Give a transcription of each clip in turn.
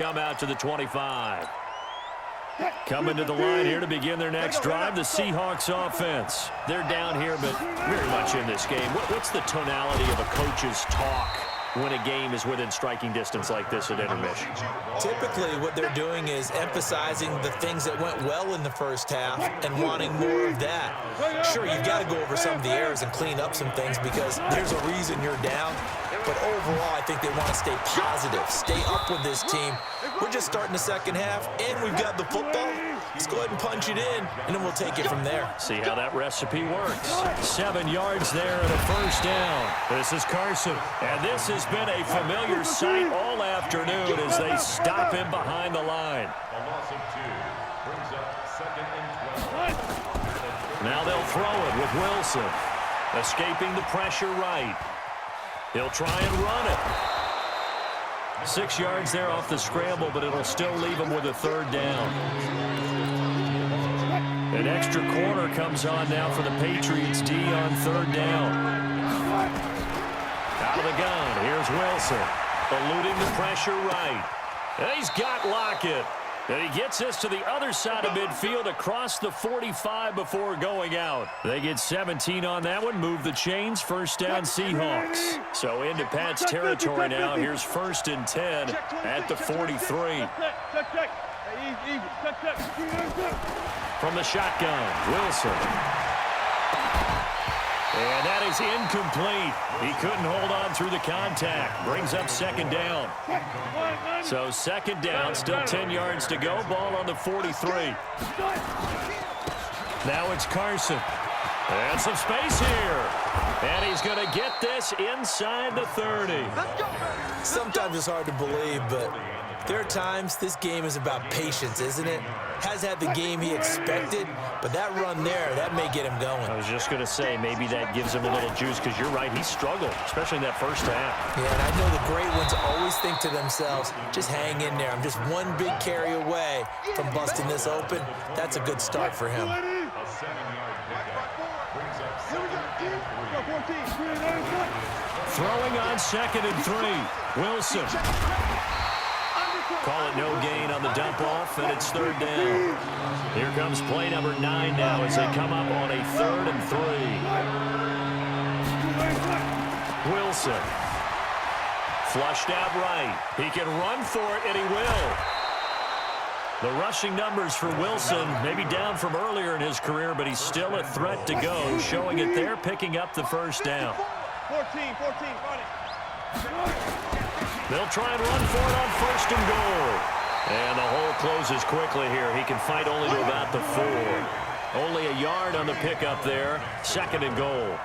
come out to the 25. Coming to the line here to begin their next drive, the Seahawks offense. They're down here, but very much in this game. What's the tonality of a coach's talk when a game is within striking distance like this at intermission? Typically, what they're doing is emphasizing the things that went well in the first half and wanting more of that. Sure, you've got to go over some of the errors and clean up some things because there's a reason you're down. But overall, I think they want to stay positive, stay up with this team. We're just starting the second half, and we've got the football. Let's go ahead and punch it in, and then we'll take it from there. See how that recipe works. 7 yards there and a first down. This is Carson, and this has been a familiar sight all afternoon as they stop him behind the line. A loss of 2 brings up 2nd and 12. Now they'll throw it with Wilson. Escaping the pressure right. He'll try and run it. 6 yards there off the scramble, but it'll still leave him with a third down. An extra corner comes on now for the Patriots D on third down. Out of the gun, here's Wilson. Eluding the pressure right. And he's got Lockett. And he gets this to the other side of midfield across the 45 before going out. They get 17 on that one, move the chains, first down Seahawks. So into Pat's territory now. Here's 1st and 10 at the 43. From the shotgun, Wilson. And that is incomplete. He couldn't hold on through the contact. Brings up 2nd down. So 2nd down, still 10 yards to go. Ball on the 43. Now it's Carson. And some space here. And he's going to get this inside the 30. Sometimes it's hard to believe, but there are times this game is about patience, isn't it? Has had the game he expected, but that run there, that may get him going. I was just going to say, maybe that gives him a little juice because you're right, he struggled, especially in that first half. Yeah, and I know the great ones always think to themselves, just hang in there. I'm just one big carry away from busting this open. That's a good start for him. A 7-yard pickup brings up 2nd and 3. Throwing on 2nd and 3. Wilson. Call it no gain on the dump off, and it's 3rd down. Here comes play number 9 now as they come up on a 3rd and 3. Wilson. Flushed out right. He can run for it, and he will. The rushing numbers for Wilson maybe down from earlier in his career, but he's still a threat to go, showing it there, picking up the first down. 14, They'll try and run for it on 1st and goal. And the hole closes quickly here. He can fight only to about the 4. Only a yard on the pickup there. 2nd and goal.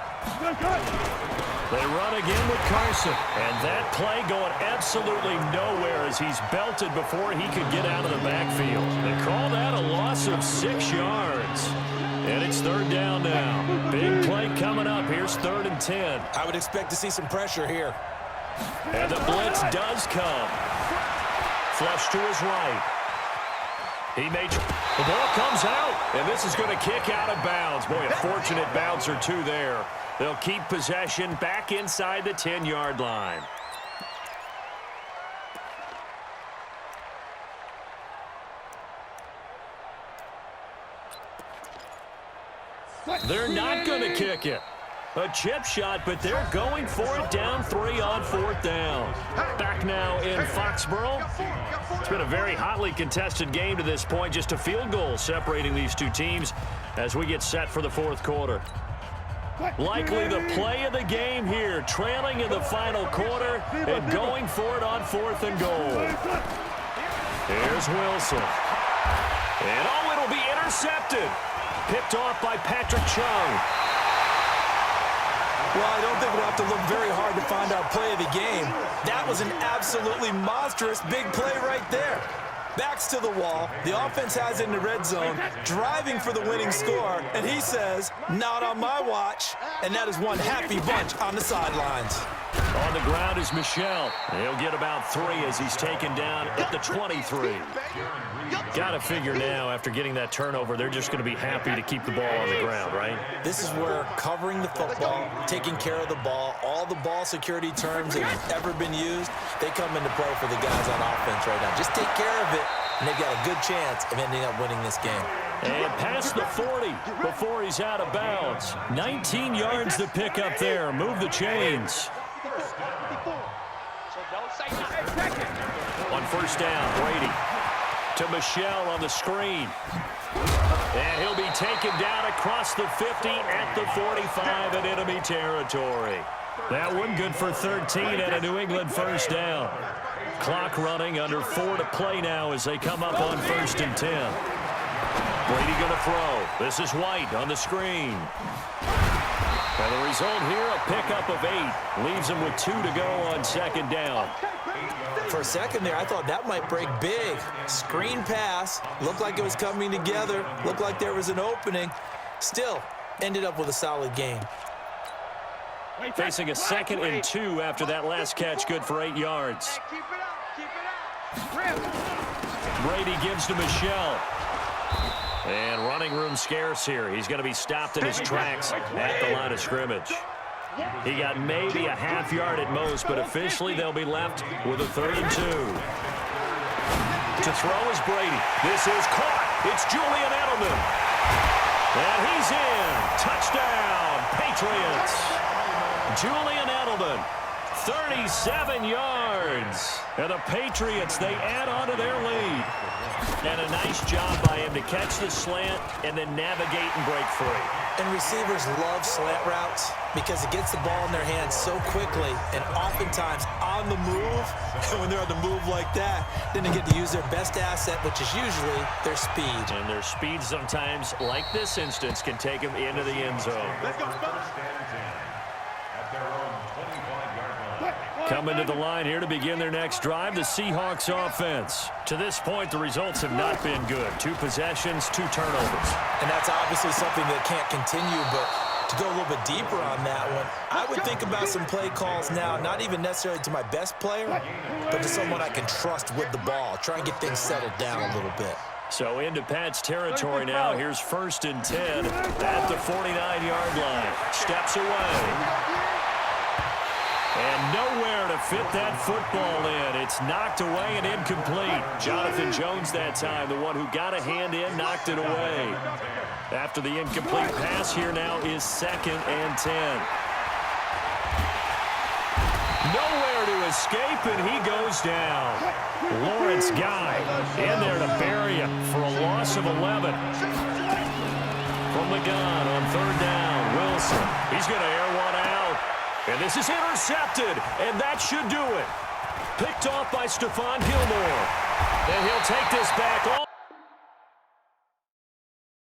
They run again with Carson. And that play going absolutely nowhere as he's belted before he could get out of the backfield. They call that a loss of 6 yards. And it's 3rd down now. Big play coming up. Here's 3rd and 10. I would expect to see some pressure here. And the blitz does come. Flush to his right. The ball comes out, and this is going to kick out of bounds. Boy, a fortunate bounce or two there. They'll keep possession back inside the 10-yard line. They're not going to kick it. A chip shot, but they're going for it down 3 on 4th down. Back now in Foxborough. It's been a very hotly contested game to this point. Just a field goal separating these two teams as we get set for the 4th quarter. Likely the play of the game here, trailing in the final quarter and going for it on 4th and goal. Here's Wilson. And it'll be intercepted. Picked off by Patrick Chung. Well, I don't think we'll have to look very hard to find our play of the game. That was an absolutely monstrous big play right there. Backs to the wall. The offense has it in the red zone, driving for the winning score, and he says, not on my watch. And that is one happy bunch on the sidelines. On the ground is Michel. He'll get about 3 as he's taken down at the 23. Got to figure now, after getting that turnover, they're just going to be happy to keep the ball on the ground, right? This is where covering the football, taking care of the ball, all the ball security terms that have ever been used, they come into play for the guys on offense right now. Just take care of it, and they've got a good chance of ending up winning this game. And past the 40 before he's out of bounds. 19 yards to pick up there. Move the chains. On first down, Brady to Michel on the screen. And he'll be taken down across the 50 at the 45 in enemy territory. That one good for 13 and a New England first down. Clock running, under 4 to play now as they come up on 1st and 10. Brady going to throw. This is White on the screen. And the result here, a pickup of 8. Leaves him with 2 to go on 2nd down. For a second there, I thought that might break big. Screen pass. Looked like it was coming together. Looked like there was an opening. Still, ended up with a solid game. Facing a 2nd and 2 after that last catch, good for 8 yards. Brady gives to Michel. And running room scarce here. He's going to be stopped in his tracks at the line of scrimmage. He got maybe a half yard at most, but officially they'll be left with a 3rd and 2. To throw is Brady. This is caught. It's Julian Edelman. And he's in. Touchdown, Patriots. Julian Edelman, 37 yards. And the Patriots, they add on to their lead. And a nice job by him to catch the slant and then navigate and break free. And receivers love slant routes because it gets the ball in their hands so quickly and oftentimes on the move. And when they're on the move like that, then they get to use their best asset, which is usually their speed. And their speed sometimes, like this instance, can take them into the end zone. Coming to the line here to begin their next drive, the Seahawks offense. To this point, the results have not been good. 2 possessions, 2 turnovers. And that's obviously something that can't continue, but to go a little bit deeper on that one, I would think about some play calls now, not even necessarily to my best player, but to someone I can trust with the ball. Try and get things settled down a little bit. So into Pat's territory now. Here's 1st and 10 at the 49-yard line. Steps away. And nowhere to fit that football in. It's knocked away and incomplete. Jonathan Jones that time, the one who got a hand in, knocked it away. After the incomplete pass, here now is 2nd and 10. Nowhere to escape, and he goes down. Lawrence Guy in there to bury him for a loss of 11. From the gun on 3rd down, Wilson. He's going to air one out. And this is intercepted, and that should do it. Picked off by Stephon Gilmore. And he'll take this back all